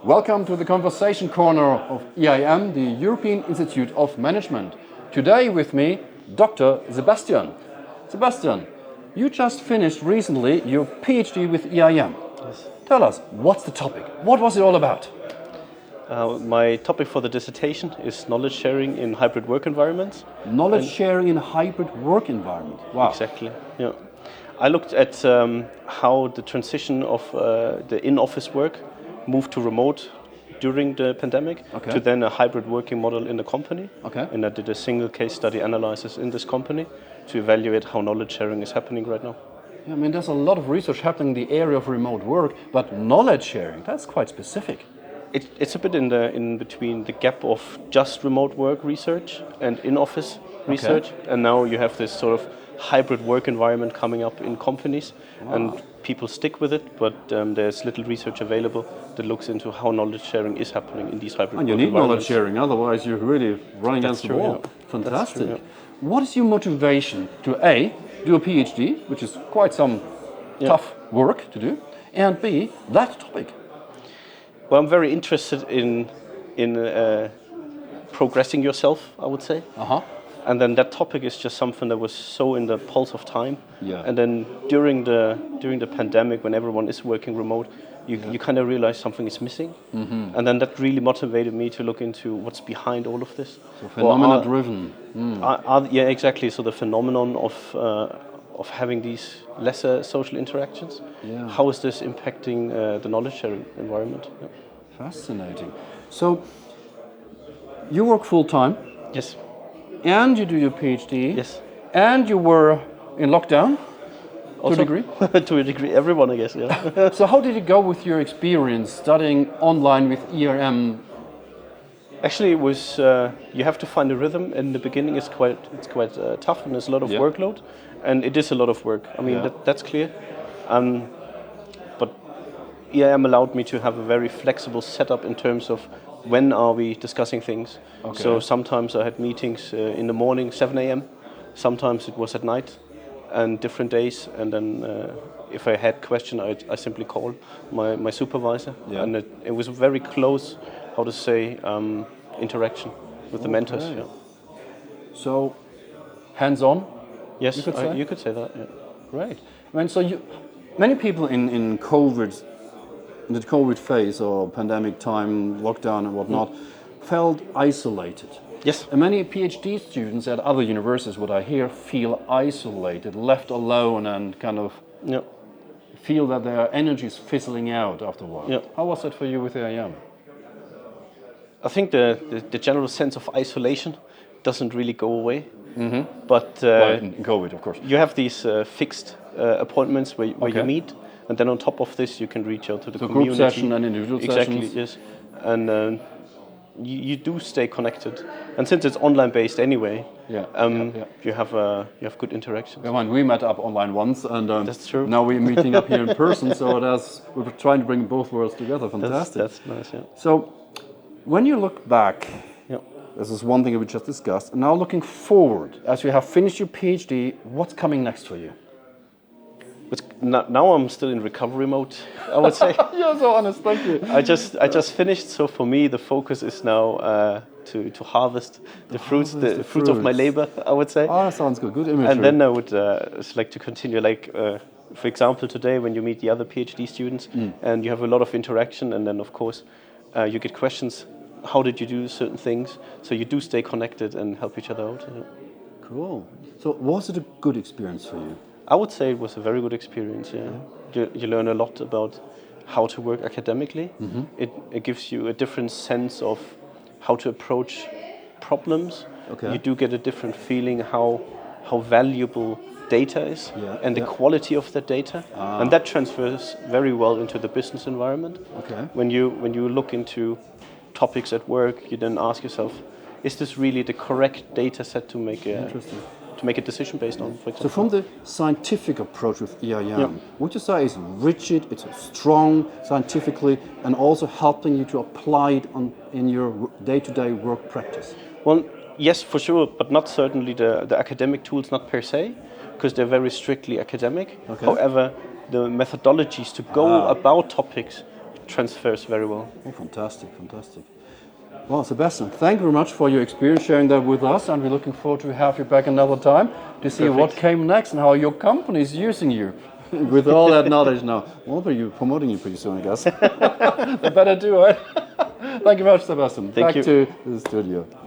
Welcome to the Conversation Corner of EIM, the European Institute of Management. Today with me, Dr. Sebastian. Sebastian, you just finished recently your PhD with EIM. Yes. Tell us, what's the topic? What was it all about? My topic for the dissertation is knowledge sharing in hybrid work environments. Knowledge sharing in a hybrid work environment. Wow. Exactly. Yeah. I looked at how the transition of the in-office work moved to remote during the pandemic to then a hybrid working model in the company. Okay. And I did a single case study analysis in this company to evaluate how knowledge sharing is happening right now. Yeah, I mean, there's a lot of research happening in the area of remote work, but knowledge sharing, that's quite specific. It's a bit in between the gap of just remote work research and in-office research, and now you have this sort of hybrid work environment coming up in companies, and people stick with it, but there's little research available that looks into how knowledge sharing is happening in these hybrid And work you need environments. knowledge sharing, otherwise you're really running against the wall. Yeah. Fantastic. True, yeah. What is your motivation to A, do a PhD, which is quite some tough work to do, and B, that topic? Well, I'm very interested in progressing yourself, I would say. And then that topic is just something that was so in the pulse of time. Yeah. And then during the pandemic, when everyone is working remote, you kind of realize something is missing. And then that really motivated me to look into what's behind all of this. So phenomena-driven. Yeah, exactly. So the phenomenon of having these lesser social interactions. Yeah. How is this impacting the knowledge sharing environment? Yeah. Fascinating. So you work full-time. Yes. And you do your PhD. Yes. And you were in lockdown. To a degree? To a degree, everyone, I guess, yeah. So how did it go with your experience studying online with EIM? Actually, it was you have to find a rhythm. In the beginning, it's quite tough, and there's a lot of workload, and it is a lot of work. I mean, that's clear. But EIM allowed me to have a very flexible setup in terms of when are we discussing things. So sometimes I had meetings in the morning, 7 a.m. Sometimes it was at night, and different days. And then if I had question, I simply call my supervisor, and it was a very close, how to say, interaction with the mentors. Yeah. So, hands-on? Yes, you could say that. Yeah. Great. I mean, so many people in COVID, in the COVID phase or pandemic time, lockdown and whatnot, felt isolated. Yes. And many PhD students at other universities, what I hear, feel isolated, left alone, and kind of feel that their energy is fizzling out after a while. Yeah. How was that for you with EIM? I think the general sense of isolation doesn't really go away. But in COVID, of course. You have these fixed appointments where you meet, and then on top of this, you can reach out to the community. Group session and individual sessions. Exactly, yes. And you do stay connected, and since it's online based anyway, you have good interactions. Yeah, we met up online once, and that's true. Now we're meeting up here in person. So we're trying to bring both worlds together. Fantastic. That's nice. Yeah. So when you look back, this is one thing we just discussed. And now looking forward, as you have finished your PhD, what's coming next for you? Now I'm still in recovery mode, I would say. You're so honest, thank you. I just finished, so for me the focus is now to harvest the fruits of my labor, I would say. Oh, that sounds good. Good imagery. And then I would like to continue, like for example today when you meet the other PhD students and you have a lot of interaction, and then of course you get questions. How did you do certain things? So you do stay connected and help each other out. Yeah. Cool. So was it a good experience for you? I would say it was a very good experience. Yeah. You learn a lot about how to work academically. It gives you a different sense of how to approach problems. You do get a different feeling how valuable data is and the quality of that data, and that transfers very well into the business environment. When you look into topics at work, you then ask yourself, is this really the correct data set to make a decision based on, for example? So from the scientific approach with EIM, would you say it's rigid, it's strong scientifically, and also helping you to apply it in your day-to-day work practice? Well, yes, for sure, but not certainly the academic tools, not per se, because they're very strictly academic. However, the methodologies to go about topics transfers very well. Oh, fantastic, fantastic. Well, Sebastian, thank you very much for your experience sharing that with us, and we're looking forward to have you back another time to see what came next and how your company is using you with all that knowledge now. We'll be promoting you pretty soon, I guess. They better do it. Thank you very much, Sebastian. Thank you. Back to the studio.